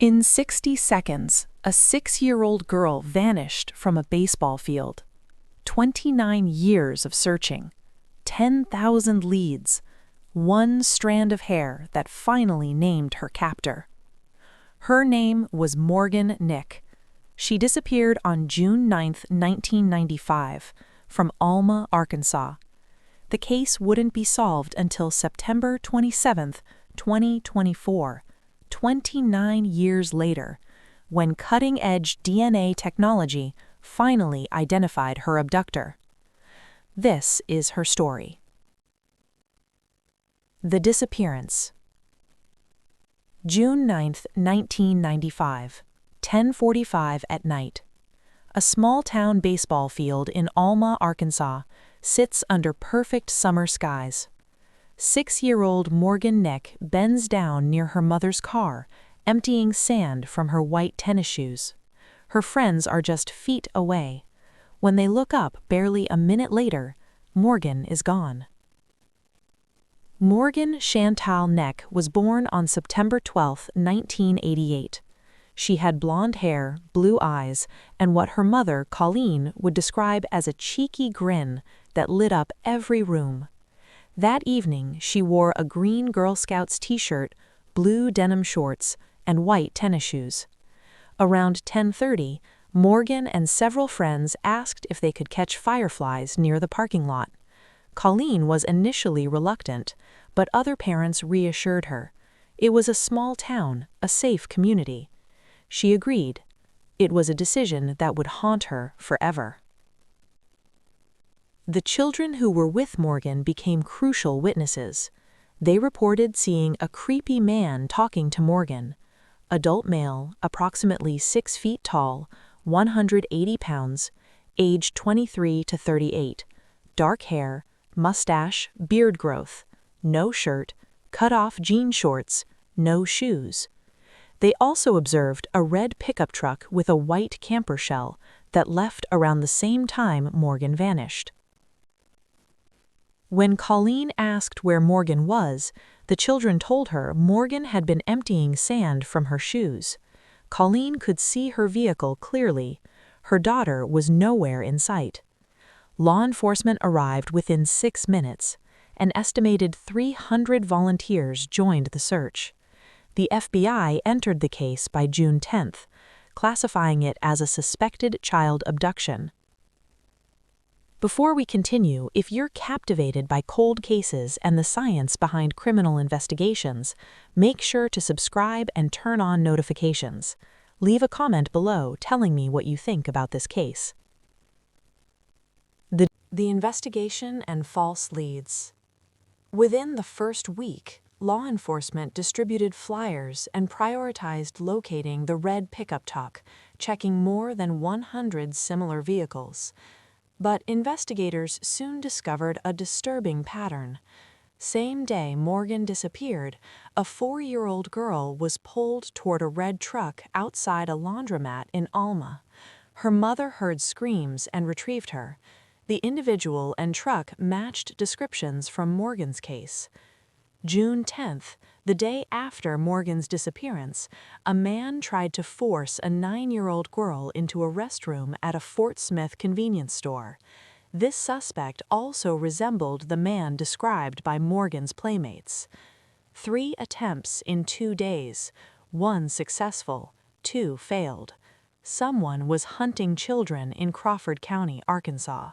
In 60 seconds, a 6-year-old girl vanished from a baseball field. 29 years of searching, 10,000 leads, one strand of hair that finally named her captor. Her name was Morgan Nick. She disappeared on June 9, 1995, from Alma, Arkansas. The case wouldn't be solved until September 27, 2024, 29 years later, when cutting-edge DNA technology finally identified her abductor. This is her story. The Disappearance. June 9, 1995, 10:45 at night. A small-town baseball field in Alma, Arkansas, sits under perfect summer skies. 6-year-old Morgan Nick bends down near her mother's car, emptying sand from her white tennis shoes. Her friends are just feet away. When they look up barely a minute later, Morgan is gone. Morgan Shantel Nick was born on September 12, 1988. She had blonde hair, blue eyes, and what her mother, Colleen, would describe as a cheeky grin that lit up every room. That evening, she wore a green Girl Scouts t-shirt, blue denim shorts, and white tennis shoes. Around 10:30, Morgan and several friends asked if they could catch fireflies near the parking lot. Colleen was initially reluctant, but other parents reassured her. It was a small town, a safe community. She agreed. It was a decision that would haunt her forever. The children who were with Morgan became crucial witnesses. They reported seeing a creepy man talking to Morgan. Adult male, approximately 6 feet tall, 180 pounds, age 23 to 38, dark hair, mustache, beard growth, no shirt, cut-off jean shorts, no shoes. They also observed a red pickup truck with a white camper shell that left around the same time Morgan vanished. When Colleen asked where Morgan was, the children told her Morgan had been emptying sand from her shoes. Colleen could see her vehicle clearly. Her daughter was nowhere in sight. Law enforcement arrived within 6 minutes. An estimated 300 volunteers joined the search. The FBI entered the case by June 10th, classifying it as a suspected child abduction. Before we continue, if you're captivated by cold cases and the science behind criminal investigations, make sure to subscribe and turn on notifications. Leave a comment below telling me what you think about this case. The investigation and false leads. Within the first week, law enforcement distributed flyers and prioritized locating the red pickup truck, checking more than 100 similar vehicles. But investigators soon discovered a disturbing pattern. Same day Morgan disappeared, a 4-year-old girl was pulled toward a red truck outside a laundromat in Alma. Her mother heard screams and retrieved her. The individual and truck matched descriptions from Morgan's case. June 10th, the day after Morgan's disappearance, a man tried to force a 9-year-old girl into a restroom at a Fort Smith convenience store. This suspect also resembled the man described by Morgan's playmates. 3 attempts in 2 days, 1 successful, 2 failed. Someone was hunting children in Crawford County, Arkansas.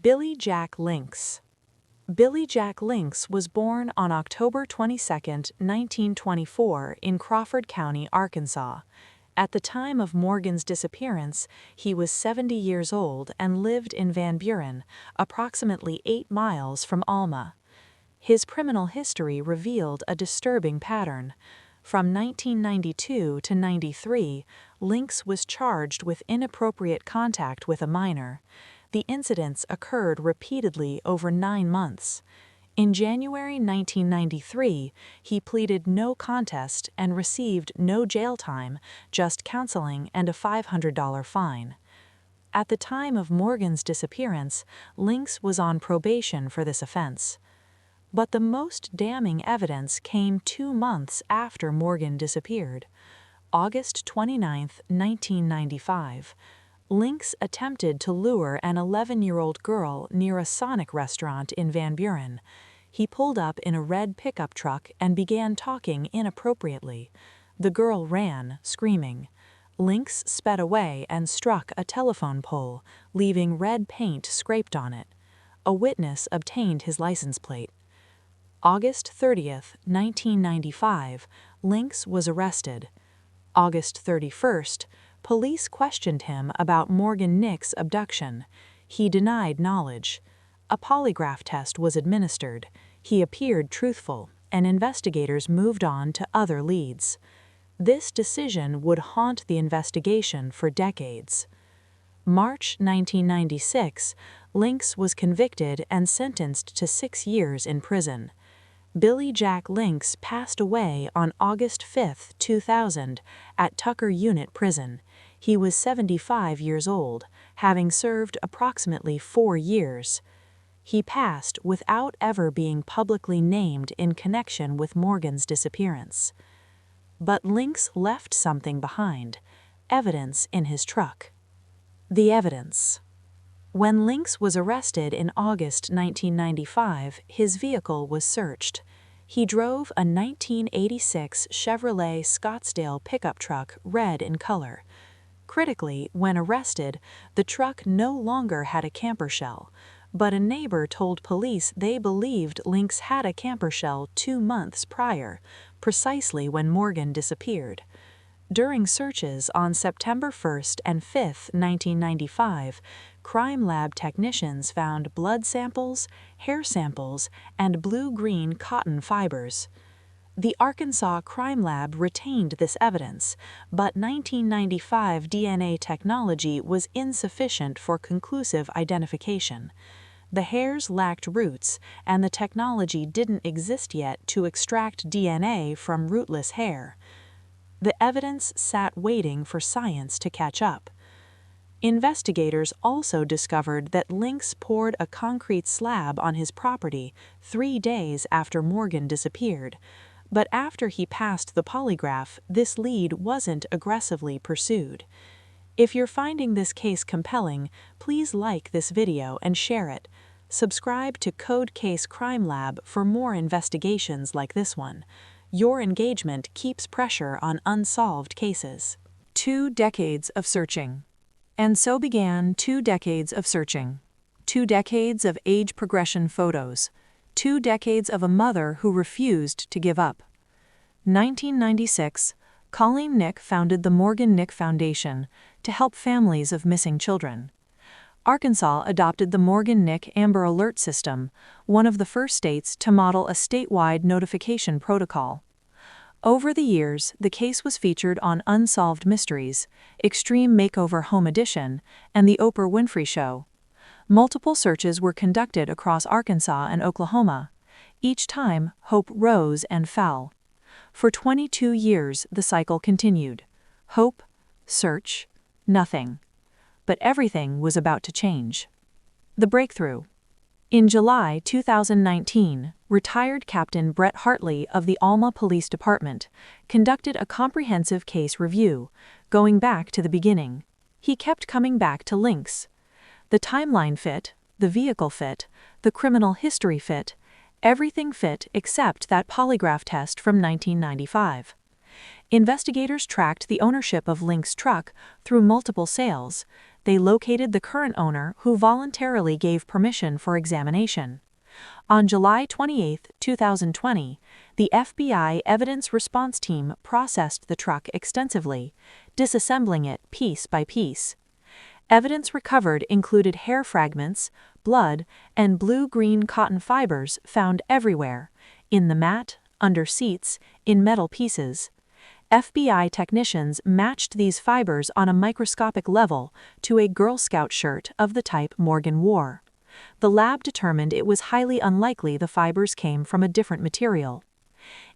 Billy Jack Lincks. Billy Jack Lincks was born on October 22, 1924, in Crawford County, Arkansas. At the time of Morgan's disappearance, he was 70 years old and lived in Van Buren, approximately 8 miles from Alma. His criminal history revealed a disturbing pattern. From 1992 to 93, Lincks was charged with inappropriate contact with a minor. The incidents occurred repeatedly over 9 months. In January 1993, he pleaded no contest and received no jail time, just counseling and a $500 fine. At the time of Morgan's disappearance, Lincks was on probation for this offense. But the most damning evidence came 2 months after Morgan disappeared. August 29, 1995, Lincks attempted to lure an 11-year-old girl near a Sonic restaurant in Van Buren. He pulled up in a red pickup truck and began talking inappropriately. The girl ran, screaming. Lincks sped away and struck a telephone pole, leaving red paint scraped on it. A witness obtained his license plate. August 30, 1995, Lincks was arrested. August 31st, police questioned him about Morgan Nick's abduction. He denied knowledge. A polygraph test was administered. He appeared truthful, and investigators moved on to other leads. This decision would haunt the investigation for decades. March 1996, Lincks was convicted and sentenced to 6 years in prison. Billy Jack Lincks passed away on August 5, 2000, at Tucker Unit Prison. He was 75 years old, having served approximately 4 years. He passed without ever being publicly named in connection with Morgan's disappearance. But Lincks left something behind, evidence in his truck. The evidence. When Lincks was arrested in August 1995, his vehicle was searched. He drove a 1986 Chevrolet Scottsdale pickup truck, red in color. Critically, when arrested, the truck no longer had a camper shell, but a neighbor told police they believed Lincks had a camper shell 2 months prior, precisely when Morgan disappeared. During searches on September 1st and 5th, 1995, crime lab technicians found blood samples, hair samples, and blue-green cotton fibers. The Arkansas Crime Lab retained this evidence, but 1995 DNA technology was insufficient for conclusive identification. The hairs lacked roots, and the technology didn't exist yet to extract DNA from rootless hair. The evidence sat waiting for science to catch up. Investigators also discovered that Lincks poured a concrete slab on his property 3 days after Morgan disappeared, but after he passed the polygraph, this lead wasn't aggressively pursued. If you're finding this case compelling, please like this video and share it. Subscribe to Code Case Crime Lab for more investigations like this one. Your engagement keeps pressure on unsolved cases. 2 decades of searching. And so began 2 decades of searching. 2 decades of age progression photos. 2 decades of a mother who refused to give up. 1996, Colleen Nick founded the Morgan Nick Foundation to help families of missing children. Arkansas adopted the Morgan Nick Amber Alert System, one of the first states to model a statewide notification protocol. Over the years, the case was featured on Unsolved Mysteries, Extreme Makeover Home Edition, and The Oprah Winfrey Show. Multiple searches were conducted across Arkansas and Oklahoma. Each time, hope rose and fell. For 22 years, the cycle continued. Hope, search, nothing. But everything was about to change. The breakthrough. In July 2019, retired Captain Brett Hartley of the Alma Police Department conducted a comprehensive case review, going back to the beginning. He kept coming back to Lincks. The timeline fit, the vehicle fit, the criminal history fit, everything fit except that polygraph test from 1995. Investigators tracked the ownership of Lincks' truck through multiple sales. They located the current owner who voluntarily gave permission for examination. On July 28, 2020, the FBI Evidence Response Team processed the truck extensively, disassembling it piece by piece. Evidence recovered included hair fragments, blood, and blue-green cotton fibers found everywhere, in the mat, under seats, in metal pieces. FBI technicians matched these fibers on a microscopic level to a Girl Scout shirt of the type Morgan wore. The lab determined it was highly unlikely the fibers came from a different material.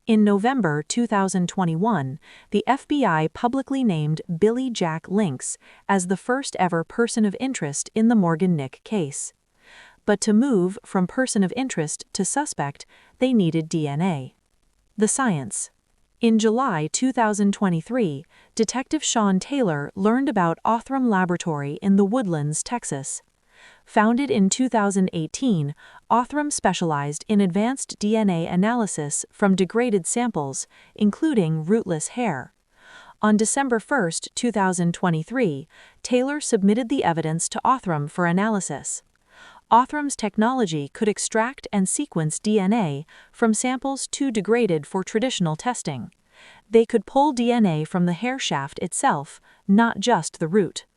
In November 2021, the FBI publicly named Billy Jack Lincks as the first ever person of interest in the Morgan Nick case. But to move from person of interest to suspect, they needed DNA. The science. In July 2023, Detective Sean Taylor learned about Othram Laboratory in the Woodlands, Texas. Founded in 2018, Othram specialized in advanced DNA analysis from degraded samples, including rootless hair. On December 1, 2023, Taylor submitted the evidence to Othram for analysis. Othram's technology could extract and sequence DNA from samples too degraded for traditional testing. They could pull DNA from the hair shaft itself, not just the root.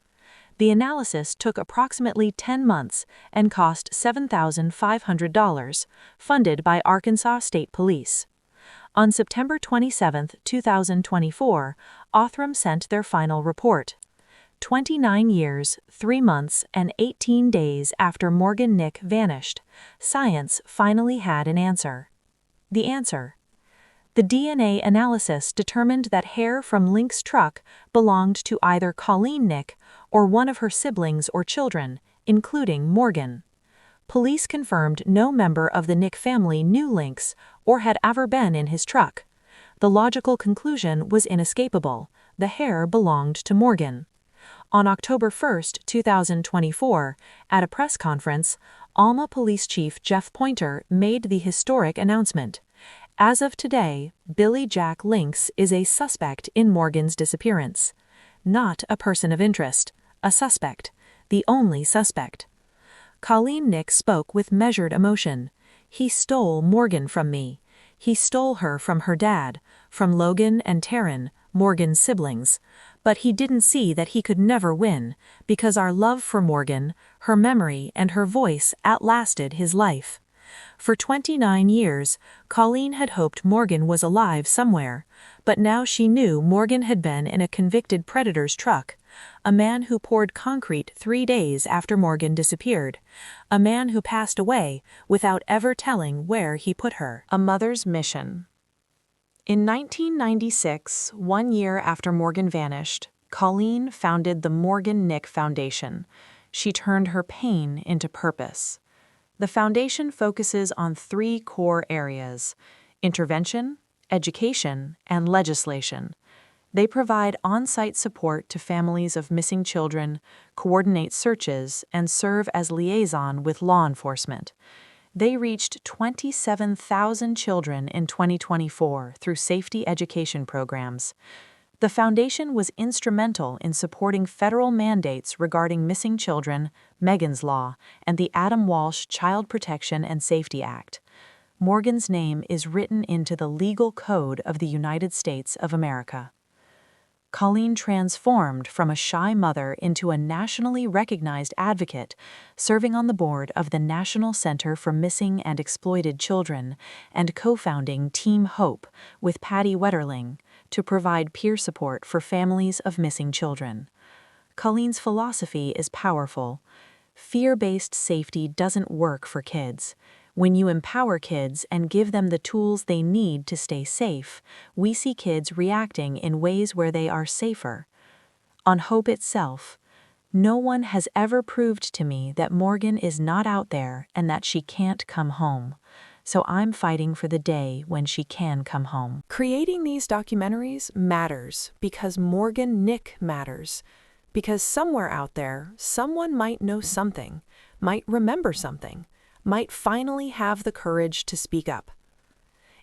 The analysis took approximately 10 months and cost $7,500, funded by Arkansas State Police. On September 27, 2024, Othram sent their final report. 29 years, 3 months, and 18 days after Morgan Nick vanished, science finally had an answer. The answer: the DNA analysis determined that hair from Lincks' truck belonged to either Colleen Nick or one of her siblings or children, including Morgan. Police confirmed no member of the Nick family knew Lincks or had ever been in his truck. The logical conclusion was inescapable: the hair belonged to Morgan. On October 1, 2024, at a press conference, Alma Police Chief Jeff Pointer made the historic announcement. As of today, Billy Jack Lincks is a suspect in Morgan's disappearance. Not a person of interest, a suspect, the only suspect. Colleen Nick spoke with measured emotion. He stole Morgan from me. He stole her from her dad, from Logan and Taryn, Morgan's siblings. But he didn't see that he could never win, because our love for Morgan, her memory, and her voice outlasted his life. For 29 years, Colleen had hoped Morgan was alive somewhere, but now she knew Morgan had been in a convicted predator's truck, a man who poured concrete 3 days after Morgan disappeared, a man who passed away without ever telling where he put her. A mother's mission. In 1996, 1 year after Morgan vanished, Colleen founded the Morgan Nick Foundation. She turned her pain into purpose. The foundation focuses on 3 core areas: intervention, education, and legislation. They provide on-site support to families of missing children, coordinate searches, and serve as liaison with law enforcement. They reached 27,000 children in 2024 through safety education programs. The foundation was instrumental in supporting federal mandates regarding missing children, Megan's Law, and the Adam Walsh Child Protection and Safety Act. Morgan's name is written into the legal code of the United States of America. Colleen transformed from a shy mother into a nationally recognized advocate, serving on the board of the National Center for Missing and Exploited Children and co-founding Team Hope with Patty Wetterling to provide peer support for families of missing children. Colleen's philosophy is powerful. Fear-based safety doesn't work for kids. When you empower kids and give them the tools they need to stay safe, we see kids reacting in ways where they are safer. On Hope itself, no one has ever proved to me that Morgan is not out there and that she can't come home. So I'm fighting for the day when she can come home. Creating these documentaries matters because Morgan Nick matters. Because somewhere out there, someone might know something, might remember something, might finally have the courage to speak up.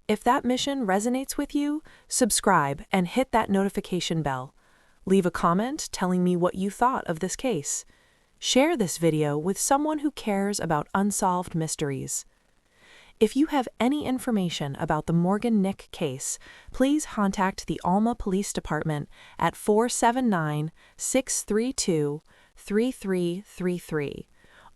If that mission resonates with you, subscribe and hit that notification bell. Leave a comment telling me what you thought of this case. Share this video with someone who cares about unsolved mysteries. If you have any information about the Morgan Nick case, please contact the Alma Police Department at 479-632-3333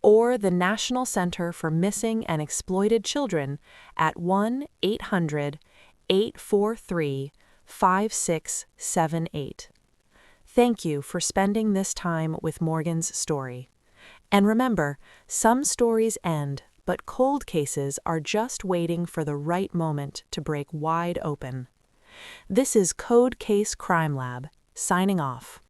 or the National Center for Missing and Exploited Children at 1-800-843-5678. Thank you for spending this time with Morgan's story. And remember, some stories end, but cold cases are just waiting for the right moment to break wide open. This is Code Case Crime Lab, signing off.